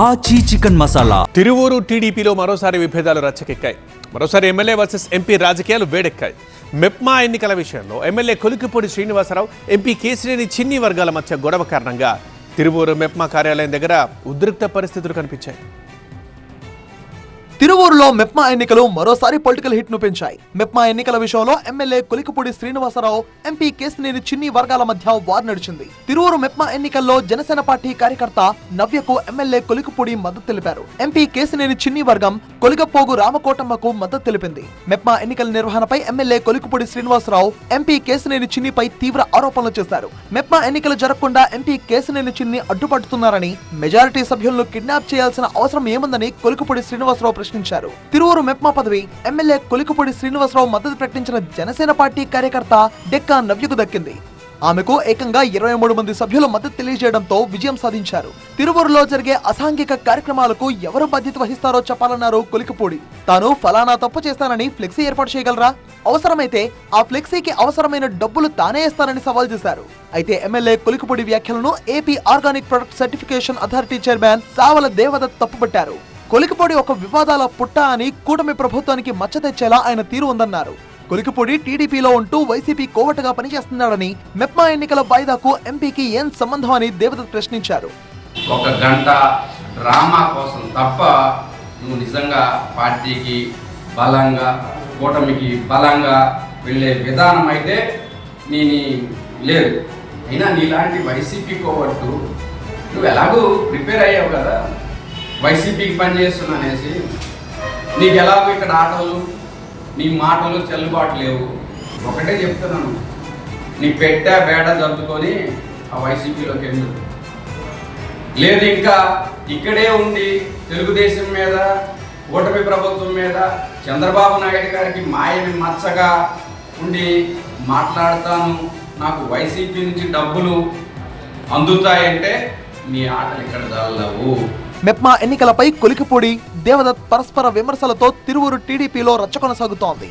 ఆచి చికెన్ మసాలా. తిరువూరు టీడీపీలో మరోసారి విభేదాలు రచ్చకెక్కాయి. మరోసారి ఎమ్మెల్యే వర్సెస్ ఎంపీ రాజకీయాలు వేడెక్కాయి. మెప్మా ఎన్నికల విషయంలో ఎమ్మెల్యే కొలికిపూడి శ్రీనివాసరావు, ఎంపీ కేసినేని చిన్ని వర్గాల మధ్య గొడవ కారణంగా తిరువూరు మెప్మా కార్యాలయం దగ్గర ఉద్రిక్త పరిస్థితులు కనిపించాయి. తిరువూరులో మెప్మా ఎన్నికలు మరోసారి పొలిటికల్ హిట్ ను పెంచాయి. మెప్మా ఎన్నికల విషయంలో ఎమ్మెల్యే కొలికిపూడి శ్రీనివాసరావు, ఎంపీ కేసినేని చిన్ని వర్గాల మధ్య వార్ నడిచింది. తిరువూరు మెప్మా ఎన్నికల్లో జనసేన పార్టీ కార్యకర్త నవ్యకు ఎమ్మెల్యే కొలికిపూడి మద్దతు తెలిపారు. ఎంపీ కేసినేని చిన్ని వర్గం కొలిగపోగు రామకోటమ్మకు మద్దతు తెలిపింది. మెప్మా ఎన్నికల నిర్వహణపై ఎమ్మెల్యే కొలికిపూడి శ్రీనివాసరావు, ఎంపీ కేసినేని చిన్నిపై తీవ్ర ఆరోపణలు చేశారు. మెప్మా ఎన్నికలు జరగకుండా ఎంపీ కేసినేని చిన్ని అడ్డుపడుతున్నారని, మెజారిటీ సభ్యులను కిడ్నాప్ చేయాల్సిన అవసరం ఏముందని కొలికిపూడి శ్రీనివాసరావు ప్రశ్నించారు. తిరువూరు మెప్మా పదవి ఎమ్మెల్యే కొలికిపూడి శ్రీనివాసరావు మద్దతు ప్రకటించిన జనసేన పార్టీ కార్యకర్త డెక్కా నవ్యకు దక్కింది. ఆమెకు ఏకంగా 23 మంది సభ్యులు మద్దతు తెలియజేయడంతో విజయం సాధించారు. తిరువూరులో జరిగే అసాంఘిక కార్యక్రమాలకు ఎవరు బాధ్యత వహిస్తారో చెప్పాలన్నారు కొలికిపూడి. తాను ఫలానా తప్పు చేస్తానని ఫ్లెక్సీ ఏర్పాటు చేయగలరా? అవసరమైతే ఆ ఫ్లెక్సీకి అవసరమైన డబ్బులు తానే ఇస్తానని సవాల్ చేశారు. అయితే ఎమ్మెల్యే కొలికిపూడి వ్యాఖ్యలను AP organic product certification authority chairman Savala Devadatt తప్పుపట్టారు. కొలికిపూడి ఒక వివాదాల పుట్ట అని కూటమి ప్రభుత్వానికి మచ్చ తెచ్చేలా ఆయన తీరు ఉందన్నారు. కొలికిపూడి టీడీపీలో ఉంటూ వైసీపీ కోవటగా పనిచేస్తున్నాడని, మెప్మా ఎన్నికల వాయిదాకు ఎంపీకి ఏం సంబంధం అని దేవదత్ ప్రశ్నించారు. ఒక గంట డ్రామా కోసం తప్ప నువ్వు నిజంగా పార్టీకి బలంగా, కూటమికి బలంగా వెళ్ళే విధానం అయితే నేను లేదు. అయినా నీలాంటి వైసీపీ కోవట్టు నువ్వు ఎలాగూ ప్రిపేర్ అయ్యావు కదా, వైసీపీకి పనిచేస్తున్నా అనేసి. నీకు ఎలాగో ఇక్కడ ఆటలు, నీ మాటలు చెల్లుబాటు లేవు. ఒకటే చెప్తున్నాను, నీ పెట్టా బేడ జరుపుకొని ఆ వైసీపీలోకి వెళ్ళు. లేదు ఇంకా ఇక్కడే ఉండి తెలుగుదేశం మీద, కూటమి ప్రభుత్వం మీద, చంద్రబాబు నాయుడు గారికి మాయని మచ్చగా ఉండి మాట్లాడతాను, నాకు వైసీపీ నుంచి డబ్బులు అందుతాయంటే నీ ఆటలు ఇక్కడ చల్లవు. మెప్మా ఎన్నికలపై కొలికిపూడి, దేవదత్ పరస్పర విమర్శలతో తిరువూరు టీడీపీలో రచ్చ కొనసాగుతోంది.